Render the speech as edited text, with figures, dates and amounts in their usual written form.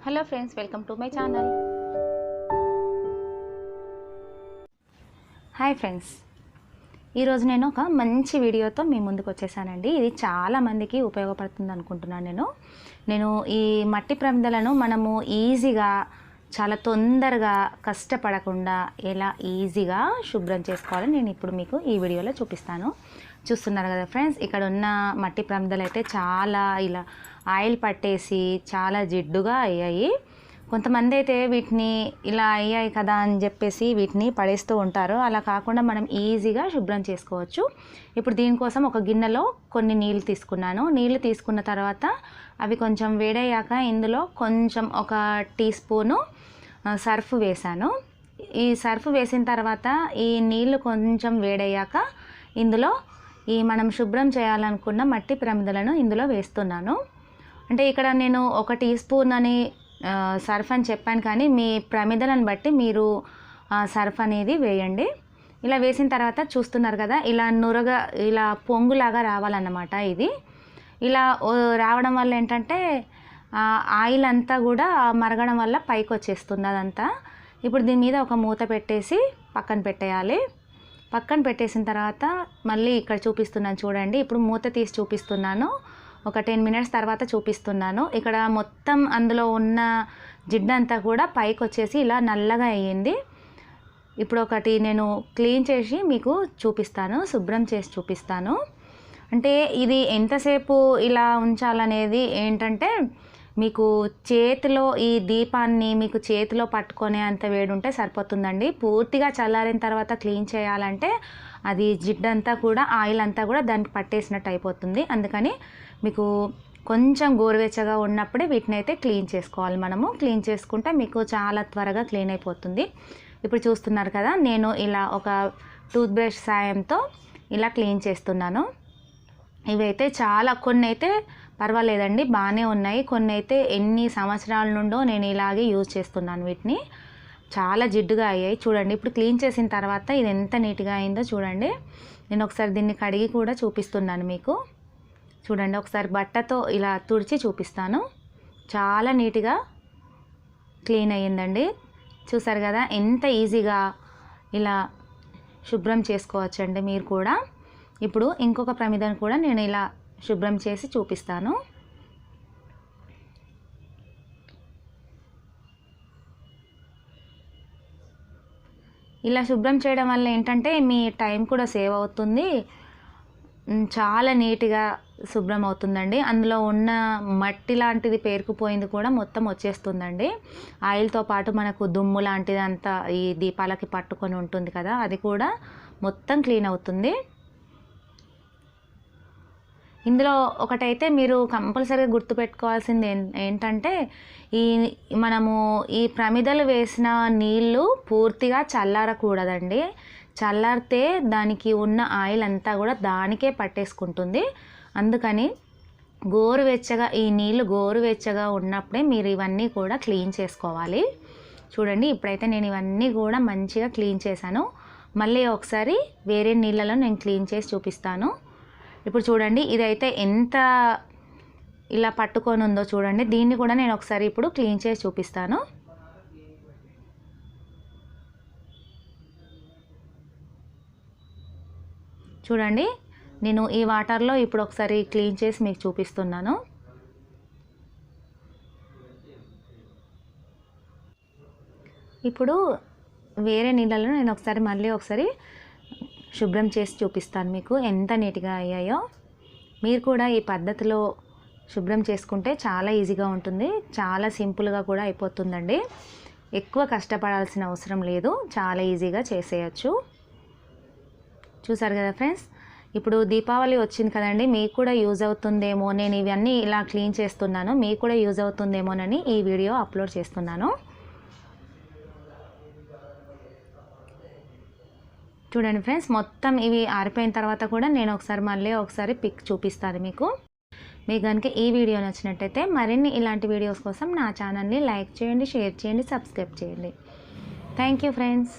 Hello friends, welcome to my channel. Hi friends, ఈరోజు నేను ఒక మంచి వీడియోతో మీ ముందుకు వచ్చేసానండి. ఇది చాలా మందికి ఉపయోగపడుతుంది అనుకుంటున్నాను. నేను ఈ మట్టి ప్రమిదలను మనము ఈజీగా, చాలా తొందరగా, కష్టపడకుండా ఎలా ఈజీగా శుభ్రం చేసుకోవాలని నేను ఇప్పుడు మీకు ఈ వీడియోలో చూపిస్తాను. చూస్తున్నారు కదా ఫ్రెండ్స్, ఇక్కడ ఉన్న మట్టి ప్రమిదలు అయితే చాలా ఇలా ఆయిల్ పట్టేసి చాలా జిడ్డుగా అయ్యాయి. కొంతమంది అయితే వీటిని ఇలా అయ్యాయి కదా అని చెప్పేసి వీటిని పడేస్తూ ఉంటారు. అలా కాకుండా మనం ఈజీగా శుభ్రం చేసుకోవచ్చు. ఇప్పుడు దీనికోసం ఒక గిన్నెలో కొన్ని నీళ్ళు తీసుకున్నాను. నీళ్ళు తీసుకున్న తర్వాత అవి కొంచెం వేడయ్యాక ఇందులో కొంచెం ఒక టీ స్పూను సర్ఫ్ వేసాను. ఈ సర్ఫ్ వేసిన తర్వాత ఈ నీళ్ళు కొంచెం వేడయ్యాక ఇందులో ఈ మనం శుభ్రం చేయాలనుకున్న మట్టి ప్రమిదలను ఇందులో వేస్తున్నాను. అంటే ఇక్కడ నేను ఒక టీ స్పూన్ అని సర్ఫ్ అని చెప్పాను, కానీ మీ ప్రమిదలను బట్టి మీరు సర్ఫ్ అనేది వేయండి. ఇలా వేసిన తర్వాత చూస్తున్నారు కదా, ఇలా నురగ, ఇలా పొంగులాగా రావాలన్నమాట. ఇది ఇలా రావడం వల్ల ఏంటంటే ఆయిల్ అంతా కూడా మరగడం వల్ల పైకి వచ్చేస్తుంది అదంతా. ఇప్పుడు దీని మీద ఒక మూత పెట్టేసి పక్కన పెట్టేయాలి. పక్కన పెట్టేసిన తర్వాత మళ్ళీ ఇక్కడ చూపిస్తున్నాను చూడండి. ఇప్పుడు మూత తీసి చూపిస్తున్నాను. ఒక 10 మినిట్స్ తర్వాత చూపిస్తున్నాను. ఇక్కడ మొత్తం అందులో ఉన్న జిడ్డంతా కూడా పైకి వచ్చేసి ఇలా నల్లగా అయ్యింది. ఇప్పుడు ఒకటి నేను క్లీన్ చేసి మీకు చూపిస్తాను, శుభ్రం చేసి చూపిస్తాను. అంటే ఇది ఎంతసేపు ఇలా ఉంచాలనేది ఏంటంటే, మీకు చేతిలో ఈ దీపాన్ని మీకు చేతిలో పట్టుకునే అంత వేడి ఉంటే సరిపోతుందండి. పూర్తిగా చల్లారిన తర్వాత క్లీన్ చేయాలంటే అది జిడ్డంతా కూడా, ఆయిల్ అంతా కూడా దానికి పట్టేసినట్టు అయిపోతుంది. అందుకని మీకు కొంచెం గోరువెచ్చగా ఉన్నప్పుడే వీటిని అయితే క్లీన్ చేసుకోవాలి. మనము క్లీన్ చేసుకుంటే మీకు చాలా త్వరగా క్లీన్ అయిపోతుంది. ఇప్పుడు చూస్తున్నారు కదా, నేను ఇలా ఒక టూత్ బ్రష్ సాయంతో ఇలా క్లీన్ చేస్తున్నాను. ఇవైతే చాలా, కొన్ని అయితే పర్వాలేదండి, బాగానే ఉన్నాయి. కొన్ని అయితే ఎన్ని సంవత్సరాల నుండో నేను ఇలాగే యూజ్ చేస్తున్నాను. వీటిని చాలా జిడ్డుగా అయ్యాయి చూడండి. ఇప్పుడు క్లీన్ చేసిన తర్వాత ఇది ఎంత నీట్గా అయిందో చూడండి. నేను ఒకసారి దీన్ని కడిగి కూడా చూపిస్తున్నాను మీకు. చూడండి, ఒకసారి బట్టతో ఇలా తుడిచి చూపిస్తాను. చాలా నీట్గా క్లీన్ అయ్యిందండి. చూసారు కదా, ఎంత ఈజీగా ఇలా శుభ్రం చేసుకోవచ్చండి మీరు కూడా. ఇప్పుడు ఇంకొక ప్రమిదను కూడా నేను ఇలా శుభ్రం చేసి చూపిస్తాను. ఇలా శుభ్రం చేయడం వల్ల ఏంటంటే మీ టైం కూడా సేవ్ అవుతుంది. చాలా నీట్గా శుభ్రం అవుతుందండి. అందులో ఉన్న మట్టి లాంటిది పేరుకుపోయింది కూడా మొత్తం వచ్చేస్తుందండి. ఆయిల్తో పాటు మనకు దుమ్ము లాంటిది అంతా ఈ దీపాలకి పట్టుకొని ఉంటుంది కదా, అది కూడా మొత్తం క్లీన్ అవుతుంది. ఇందులో ఒకటైతే మీరు కంపల్సరీగా గుర్తుపెట్టుకోవాల్సింది ఏంటంటే, మనము ఈ ప్రమిదలు వేసిన నీళ్ళు పూర్తిగా చల్లారకూడదండి. చల్లారితే దానికి ఉన్న ఆయిల్ అంతా కూడా దానికే పట్టేసుకుంటుంది. అందుకని గోరువెచ్చగా, ఈ నీళ్ళు గోరువెచ్చగా ఉన్నప్పుడే మీరు ఇవన్నీ కూడా క్లీన్ చేసుకోవాలి. చూడండి, ఇప్పుడైతే నేను ఇవన్నీ కూడా మంచిగా క్లీన్ చేశాను. మళ్ళీ ఒకసారి వేరే నీళ్ళలో నేను క్లీన్ చేసి చూపిస్తాను. ఇప్పుడు చూడండి, ఇదైతే ఎంత ఇలా పట్టుకొని ఉందో చూడండి. దీన్ని కూడా నేను ఒకసారి ఇప్పుడు క్లీన్ చేసి చూపిస్తాను. చూడండి, నేను ఈ వాటర్లో ఇప్పుడు ఒకసారి క్లీన్ చేసి మీకు చూపిస్తున్నాను. ఇప్పుడు వేరే నీళ్ళలో నేను మళ్ళీ ఒకసారి శుభ్రం చేసి చూపిస్తాను మీకు ఎంత నీట్గా అయ్యాయో. మీరు కూడా ఈ పద్ధతిలో శుభ్రం చేసుకుంటే చాలా ఈజీగా ఉంటుంది. చాలా సింపుల్గా కూడా అయిపోతుందండి. ఎక్కువ కష్టపడాల్సిన అవసరం లేదు, చాలా ఈజీగా చేసేయచ్చు. చూసారు కదా ఫ్రెండ్స్, ఇప్పుడు దీపావళి వచ్చింది కదండి, మీకు కూడా యూజ్ అవుతుందేమో, నేను ఇవన్నీ ఇలా క్లీన్ చేస్తున్నాను, మీకు కూడా యూజ్ అవుతుందేమోనని ఈ వీడియో అప్లోడ్ చేస్తున్నాను. చూడండి ఫ్రెండ్స్, మొత్తం ఇవి ఆరిపోయిన తర్వాత కూడా నేను మళ్ళీ ఒకసారి పిక్ చూపిస్తాను మీకు. మీకు కనుక ఈ వీడియో నచ్చినట్టయితే మరిన్ని ఇలాంటి వీడియోస్ కోసం నా ఛానల్ని లైక్ చేయండి, షేర్ చేయండి, సబ్స్క్రైబ్ చేయండి. Thank you friends.